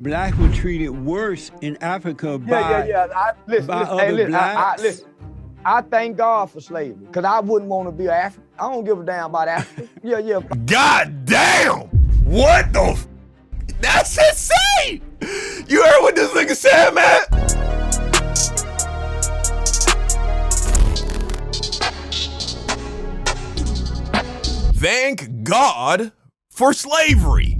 Blacks were treated worse in Africa by other blacks. Listen. I thank God for slavery, because I wouldn't want to be an African. I don't give a damn about Africa. Yeah. God damn! What the f? That's insane! You heard what this nigga said, man? Thank God for slavery.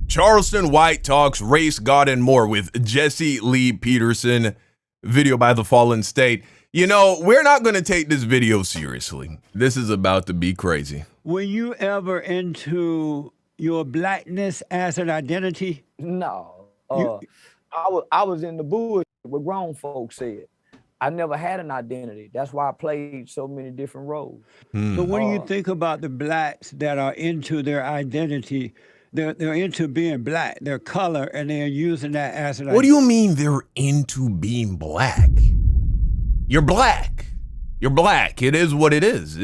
Charleston White talks race, God, and more with Jesse Lee Peterson. Video by The Fallen State. You know, we're not going to take this video seriously. This is about to be crazy. Were you ever into your blackness as an identity? No. I was in the bush, what grown folks said. I never had an identity. That's why I played so many different roles. So what do you think about the blacks that are into their identity? They're into being black, their color, and they're using that as an identity. What do you mean they're into being black? You're black. You're black. It is what it is.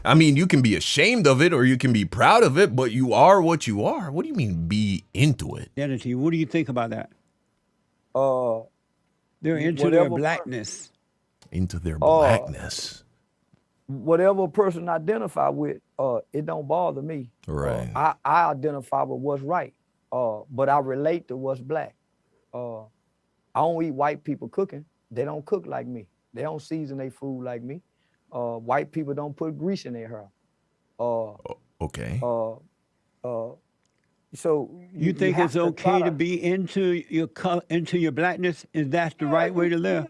I mean, you can be ashamed of it or you can be proud of it, but you are what you are. What do you mean be into it? Identity. What do you think about that? They're into whatever their blackness. Into their blackness. Whatever a person identify with, it don't bother me. Right. I identify with what's right, but I relate to what's black. I don't eat white people cooking. They don't cook like me. They don't season their food like me. White people don't put grease in their hair. Okay. So You think it's okay to be into your blackness? Is that the right way to live?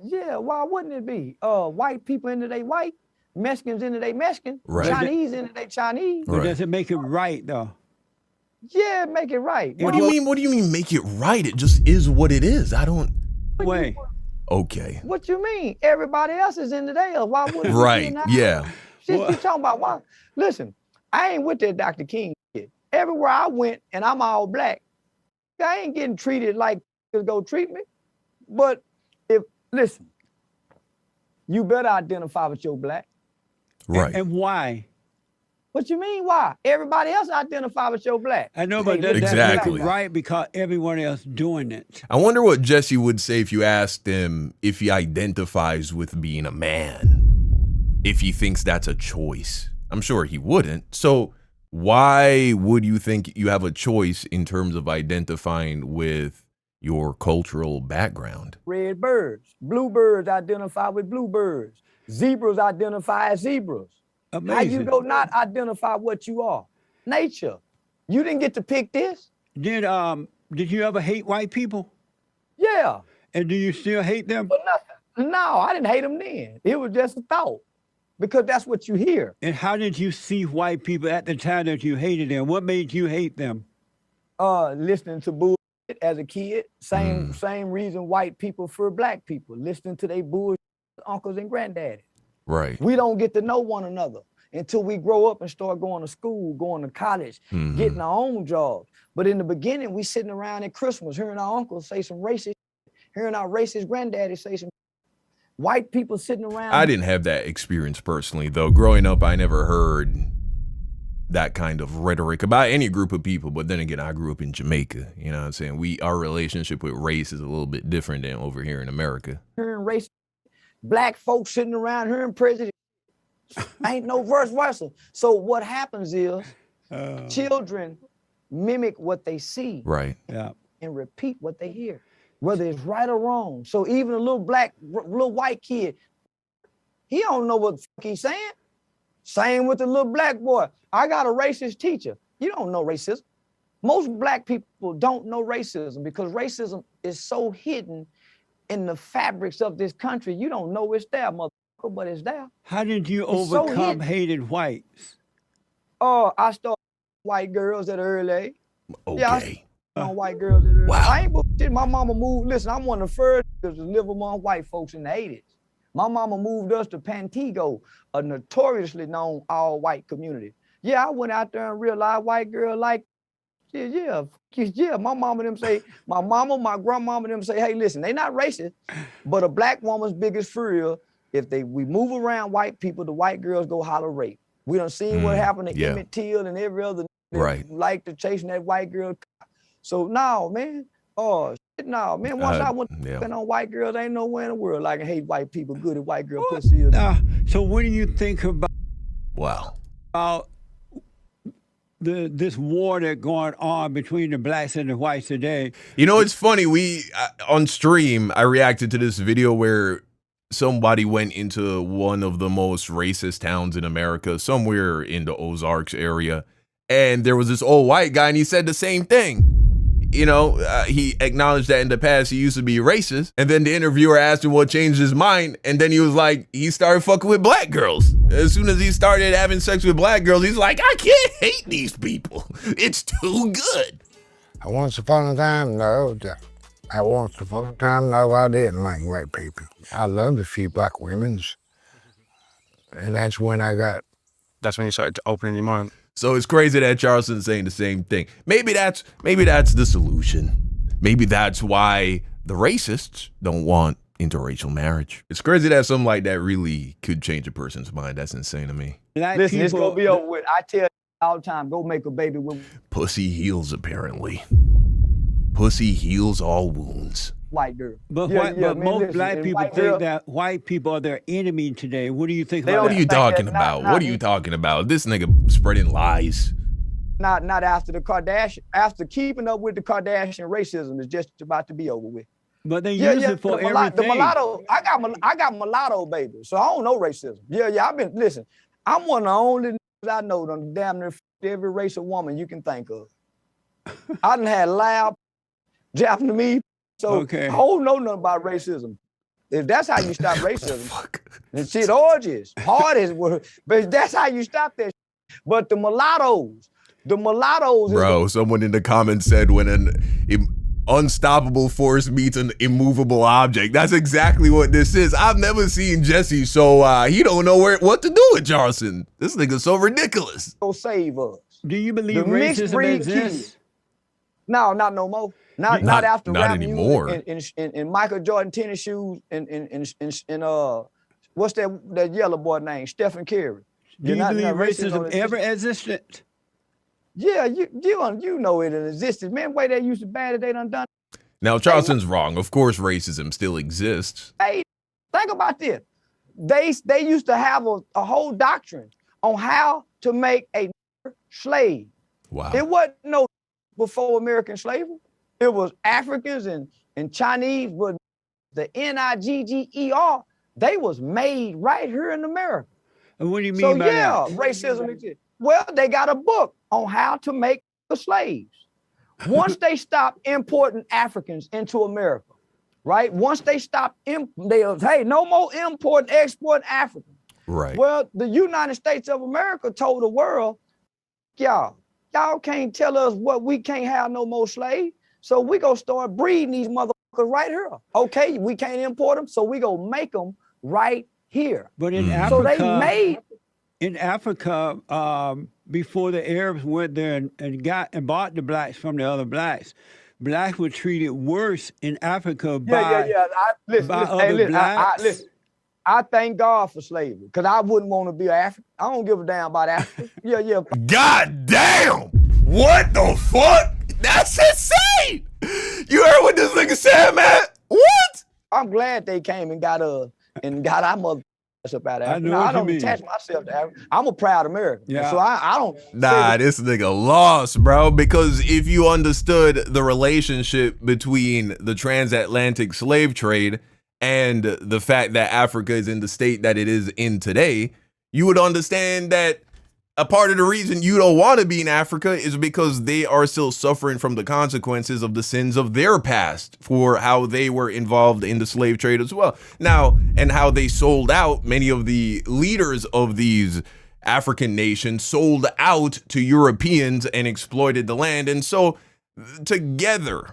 Yeah, why wouldn't it be? White people into they white, Mexicans into they Mexican, Right. Chinese into they Chinese. Or does it make it right, though? Yeah, make it right. What do you mean? What do you mean make it right? It just is what it is. I don't. Way. Okay. What you mean? Everybody else is into theirs. Why wouldn't we be Right. in ours? Yeah. Shit, you talking about why? Listen, I ain't with that Dr. King shit. Everywhere I went, and I'm all black, I ain't getting treated like go treat me. But listen, you better identify with your black. Right. And why? What you mean why? Everybody else identify with your black. I know, but Hey, that's Exactly. not right because everyone else doing it. I wonder what Jesse would say if you asked him if he identifies with being a man, if he thinks that's a choice. I'm sure he wouldn't. So why would you think you have a choice in terms of identifying with your cultural background? Red birds, bluebirds identify with bluebirds. Zebras identify as zebras. Amazing. How you go not identify what you are? Nature. You didn't get to pick this? Did you ever hate white people? Yeah, And do you still hate them? but nothing. No, I didn't hate them then. It was just a thought, because that's what you hear. And how did you see white people at the time that you hated them? What made you hate them? Listening to bullshit as a kid, same reason white people fear black people. Listening to their bullshit uncles and granddaddies. Right. We don't get to know one another until we grow up and start going to school, going to college, getting our own jobs. But in the beginning, we sitting around at Christmas, hearing our uncles say some racist shit, hearing our racist granddaddy say some white people sitting around. I didn't have that experience personally, though. Growing up, I never heard that kind of rhetoric about any group of people. But then again, I grew up in Jamaica. You know what I'm saying? Our relationship with race is a little bit different than over here in America. Hearing racist, black folks sitting around hearing president. Ain't no vice versa. So what happens is children mimic what they see Right. Yeah. and repeat what they hear, whether it's right or wrong. So even a little white kid, he don't know what the fuck he's saying. Same with the little black boy. I got a racist teacher. You don't know racism. Most black people don't know racism because racism is so hidden in the fabrics of this country. You don't know it's there, motherfucker, but it's there. How did you It's so overcome hidden. hated whites? I started white girls at an early age. Okay. On white girls at an early age. Wow. I ain't bullshit. My mama moved. Listen, I'm one of the first to live among white folks in the 80s. My mama moved us to Pantego, a notoriously known all-white community. Yeah, I went out there and realized white girl like, yeah. My mama them say, my mama, my grandmama them say, hey, listen, they not racist, but a black woman's biggest fear, if we move around white people, the white girls go holler rape. We done seen what happened to yeah. Emmett Till and every other Right. like to chasing that white girl. So now, man, oh shit, now, man. Once I went on white girls, ain't nowhere in the world like I hate white people. Good at white girl pussy. So what do you think about? Wow. About this war that's going on between the blacks and the whites today? You know, it's funny. On stream, I reacted to this video where somebody went into one of the most racist towns in America, somewhere in the Ozarks area, and there was this old white guy, and he said the same thing. You know, he acknowledged that in the past he used to be racist, and then the interviewer asked him what changed his mind, and then he was like, he started fucking with black girls. As soon as he started having sex with black girls, he's like, I can't hate these people. It's too good. Once upon a time, no. Once upon a time, no, I didn't like white people. I loved a few black women's, and that's when you started opening your mind. So it's crazy that Charleston's saying the same thing. Maybe that's the solution. Maybe that's why the racists don't want interracial marriage. It's crazy that something like that really could change a person's mind. That's insane to me. Listen, it's gonna be over with. I tell you all the time, go make a baby with pussy heals, apparently. Pussy heals all wounds. White girl. But most black people think that white people are their enemy today. What do you think about that? What are you talking about? What are you talking about? This nigga spreading lies. Not after the Kardashian. After keeping up with the Kardashian, racism is just about to be over with. But they use it for everything. The mulatto, I got mulatto babies, so I don't know racism. Listen, I'm one of the only niggas I know that damn near every race of woman you can think of. I done had loud Japanese. So I don't know nothing about racism. If that's how you stop racism, and shit orgies, parties, but that's how you stop that shit. But the mulattoes. Bro, someone in the comments said when an unstoppable force meets an immovable object. That's exactly what this is. I've never seen Jesse, so he don't know what to do with Charleston. This nigga's so ridiculous. Go save us. Do you believe racism exists? No, not no more. Not after not rap anymore. In Michael Jordan tennis shoes and what's that yellow boy name? Stephen Curry. Do you believe racism ever existed? Yeah, you know it existed. Man, the way they used to ban it, they done. Now Charleston's wrong. Of course racism still exists. Hey, think about this. They used to have a whole doctrine on how to make a slave. Wow. It wasn't no before American slavery. It was Africans and Chinese, but the Nigger, they was made right here in America. And what do you mean by that? So racism exists. Well, they got a book on how to make the slaves. Once they stopped importing Africans into America, right? Once they stopped, no more import and export Africans. Right. Well, the United States of America told the world, y'all can't tell us what we can't have no more slaves. So we gonna start breeding these motherfuckers right here. Okay, we can't import them, so we gonna make them right here. But in Africa, so they made in Africa, before the Arabs went there and bought the blacks from the other blacks were treated worse in Africa by other blacks. Listen, I thank God for slavery, because I wouldn't want to be an African. I don't give a damn about Africa. God damn! What the fuck? That's insane! You heard what this nigga said, man? What? I'm glad they came and got our mother up out of Africa. I don't attach myself to Africa. I'm a proud American. Yeah. So I don't. Nah, this nigga lost, bro. Because if you understood the relationship between the transatlantic slave trade and the fact that Africa is in the state that it is in today, you would understand that a part of the reason you don't want to be in Africa is because they are still suffering from the consequences of the sins of their past for how they were involved in the slave trade as well. Now, and how they sold out, many of the leaders of these African nations sold out to Europeans and exploited the land. And so together,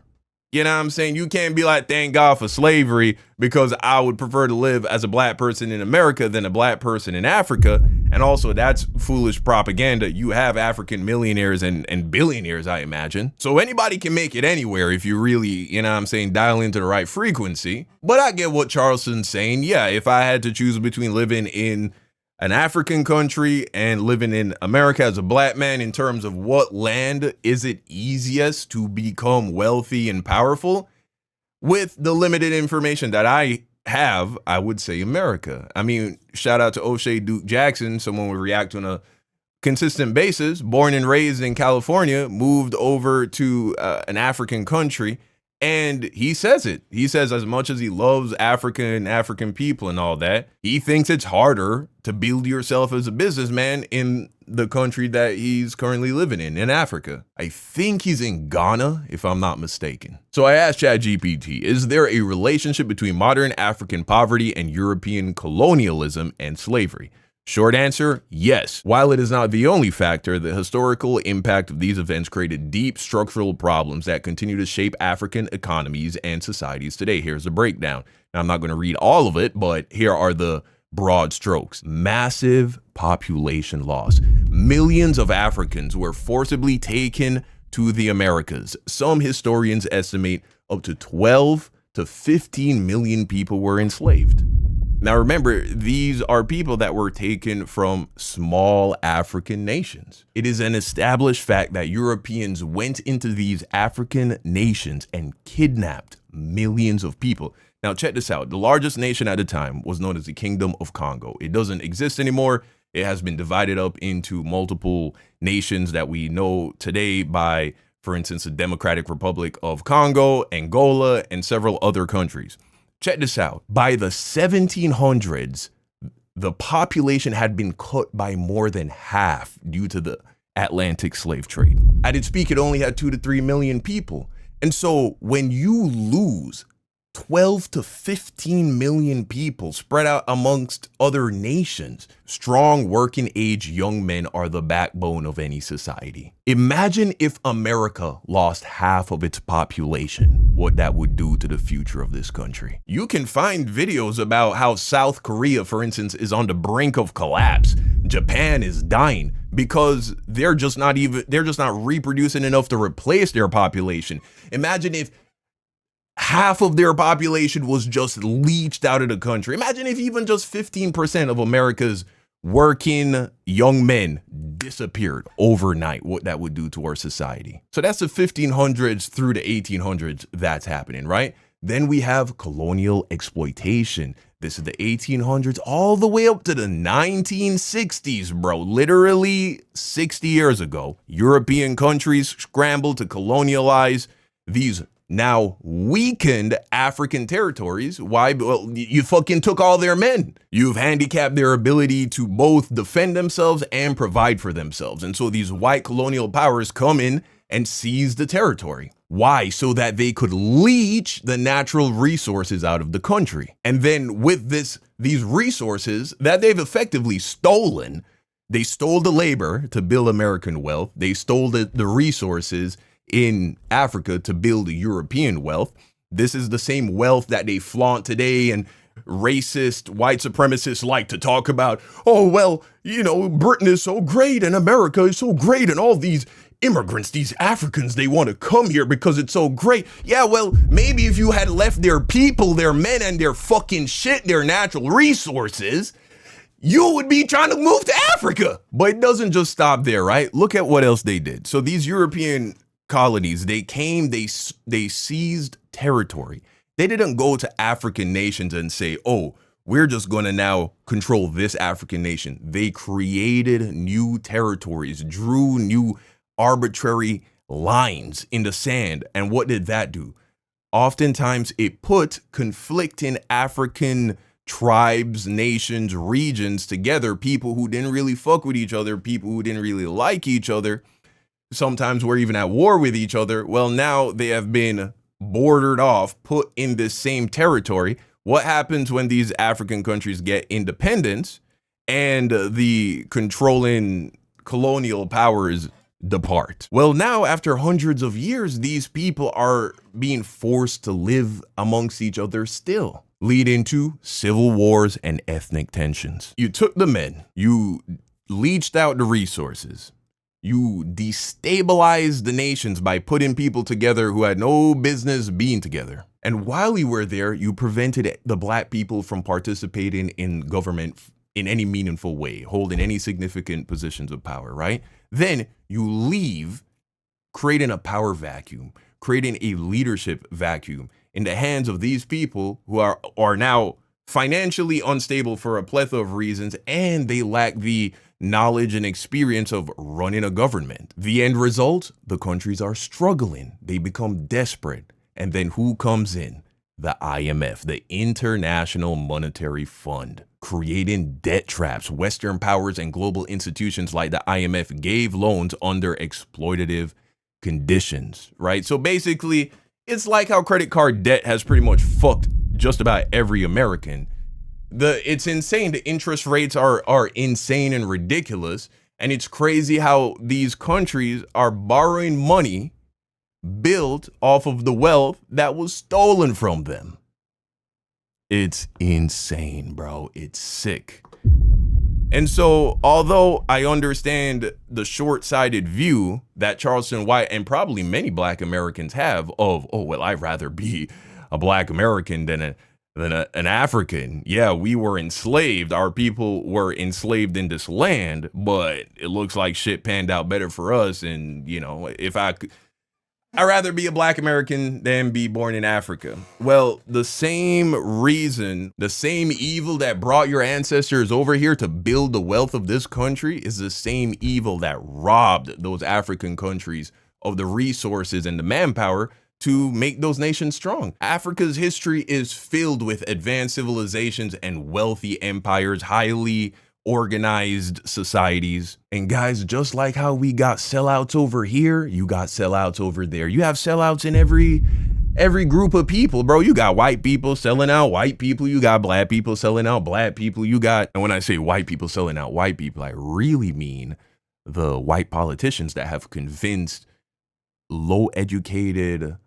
you know what I'm saying? You can't be like, thank God for slavery, because I would prefer to live as a black person in America than a black person in Africa. And also, that's foolish propaganda. You have African millionaires and billionaires, I imagine. So anybody can make it anywhere if you really, you know what I'm saying, dial into the right frequency. But I get what Charleston's saying. Yeah, if I had to choose between living in an African country and living in America as a black man in terms of what land is it easiest to become wealthy and powerful? With the limited information that I have, I would say America. I mean, shout out to O'Shea Duke Jackson, someone we react on a consistent basis, born and raised in California, moved over to an African country. And he says it. He says as much as he loves Africa and African people and all that, he thinks it's harder to build yourself as a businessman in the country that he's currently living in Africa. I think he's in Ghana, if I'm not mistaken. So I asked ChatGPT, is there a relationship between modern African poverty and European colonialism and slavery? Short answer, yes. While it is not the only factor, the historical impact of these events created deep structural problems that continue to shape African economies and societies today. Here's a breakdown. Now, I'm not going to read all of it, but here are the broad strokes. Massive population loss. Millions of Africans were forcibly taken to the Americas. Some historians estimate up to 12 to 15 million people were enslaved. Now, remember, these are people that were taken from small African nations. It is an established fact that Europeans went into these African nations and kidnapped millions of people. Now, check this out. The largest nation at the time was known as the Kingdom of Congo. It doesn't exist anymore. It has been divided up into multiple nations that we know today by, for instance, the Democratic Republic of Congo, Angola, and several other countries. Check this out. By the 1700s, the population had been cut by more than half due to the Atlantic slave trade. At its peak, it only had 2 to 3 million people. And so when you lose 12 to 15 million people spread out amongst other nations, strong working age young men are the backbone of any society. Imagine if America lost half of its population, what that would do to the future of this country. You can find videos about how South Korea, for instance, is on the brink of collapse. Japan is dying because they're just not reproducing enough to replace their population. Imagine if half of their population was just leached out of the country. Imagine if even just 15% of America's working young men disappeared overnight, what that would do to our society. So that's the 1500s through the 1800s that's happening, right? Then we have colonial exploitation. This is the 1800s all the way up to the 1960s, bro. Literally 60 years ago, European countries scrambled to colonialize these now weakened African territories. Why? Well, you fucking took all their men. You've handicapped their ability to both defend themselves and provide for themselves. And so these white colonial powers come in and seize the territory. Why? So that they could leech the natural resources out of the country. And then with these resources that they've effectively stolen, they stole the labor to build American wealth. They stole the resources in Africa to build European wealth. This is the same wealth that they flaunt today, and racist white supremacists like to talk about. Oh, well, you know, Britain is so great and America is so great and all these immigrants, these Africans, they want to come here because it's so great. Yeah, well, maybe if you had left their people, their men, and their fucking shit, their natural resources, you would be trying to move to Africa. But it doesn't just stop there, right? Look at what else they did. So these European colonies, they came, they seized territory. They didn't go to African nations and say, oh, we're just going to now control this African nation. They created new territories, drew new arbitrary lines in the sand. And what did that do? Oftentimes it put conflicting African tribes, nations, regions together, people who didn't really fuck with each other, people who didn't really like each other. Sometimes we're even at war with each other. Well, now they have been bordered off, put in this same territory. What happens when these African countries get independence and the controlling colonial powers depart? Well, now after hundreds of years, these people are being forced to live amongst each other still, leading to civil wars and ethnic tensions. You took the men, you leached out the resources. You destabilized the nations by putting people together who had no business being together. And while you were there, you prevented the black people from participating in government in any meaningful way, holding any significant positions of power, right? Then you leave, creating a power vacuum, creating a leadership vacuum in the hands of these people who are now financially unstable for a plethora of reasons, and they lack the knowledge and experience of running a government. The end result, the countries are struggling. They become desperate. And then who comes in? The IMF, the International Monetary Fund, creating debt traps. Western powers and global institutions like the IMF gave loans under exploitative conditions, right? So basically, it's like how credit card debt has pretty much fucked just about every American. It's insane. The interest rates are insane and ridiculous. And it's crazy how these countries are borrowing money built off of the wealth that was stolen from them. It's insane, bro. It's sick. And so, although I understand the short-sighted view that Charleston White and probably many Black Americans have of, oh, well, I'd rather be a Black American than an African. Yeah, we were enslaved. Our people were enslaved in this land, but it looks like shit panned out better for us. And, you know, I'd rather be a Black American than be born in Africa. Well, the same reason, the same evil that brought your ancestors over here to build the wealth of this country is the same evil that robbed those African countries of the resources and the manpower to make those nations strong. Africa's history is filled with advanced civilizations and wealthy empires, highly organized societies. And guys, just like how we got sellouts over here, you got sellouts over there. You have sellouts in every group of people, bro. You got white people selling out white people. You got Black people selling out Black people. And when I say white people selling out white people, I really mean the white politicians that have convinced low-educated,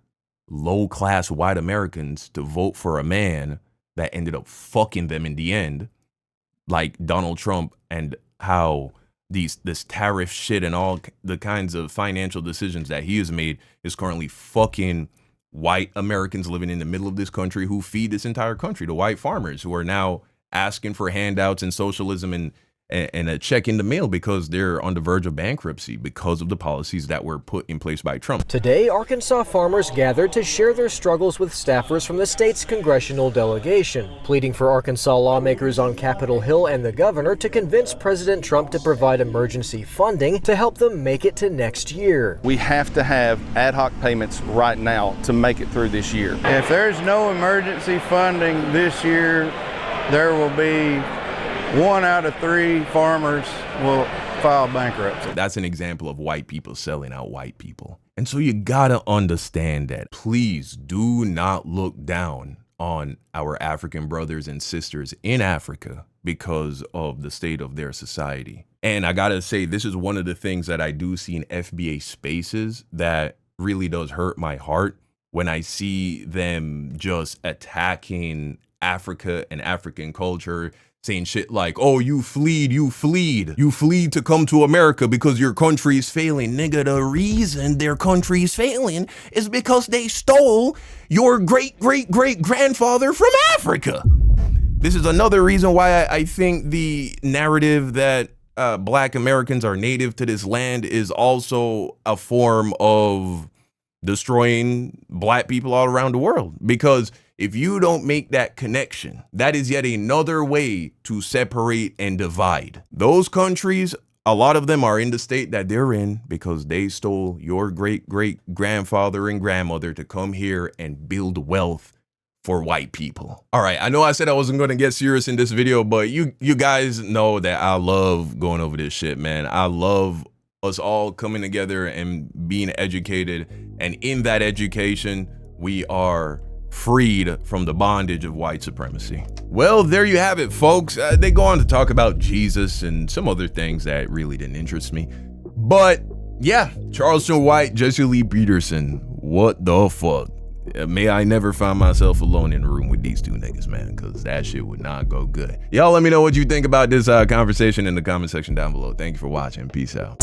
low-class white Americans to vote for a man that ended up fucking them in the end, like Donald Trump, and how this tariff shit and all the kinds of financial decisions that he has made is currently fucking white Americans living in the middle of this country who feed this entire country, the white farmers who are now asking for handouts and socialism and a check in the mail because they're on the verge of bankruptcy because of the policies that were put in place by Trump. Today, Arkansas farmers gathered to share their struggles with staffers from the state's congressional delegation, pleading for Arkansas lawmakers on Capitol Hill and the governor to convince President Trump to provide emergency funding to help them make it to next year. We have to have ad hoc payments right now to make it through this year. If there's no emergency funding this year, there will be 1 out of 3 farmers will file bankruptcy. That's an example of white people selling out white people. And so you gotta understand that. Please do not look down on our African brothers and sisters in Africa because of the state of their society. And I gotta say, this is one of the things that I do see in FBA spaces that really does hurt my heart when I see them just attacking Africa and African culture, saying shit like, oh, you fleed to come to America because your country is failing. Nigga, the reason their country is failing is because they stole your great-great-great-grandfather from Africa. This is another reason why I think the narrative that Black Americans are native to this land is also a form of destroying Black people all around the world. Because if you don't make that connection, that is yet another way to separate and divide. Those countries, a lot of them are in the state that they're in because they stole your great-great-grandfather and grandmother to come here and build wealth for white people. All right, I know I said I wasn't going to get serious in this video, but you guys know that I love going over this shit, man. I love us all coming together and being educated. And in that education, we are freed from the bondage of white supremacy. Well, there you have it, folks. They go on to talk about Jesus and some other things that really didn't interest me. But yeah, Charleston White, Jesse Lee Peterson, what the fuck? May I never find myself alone in a room with these two niggas, man, because that shit would not go good. Y'all let me know what you think about this conversation in the comment section down below. Thank you for watching. Peace out.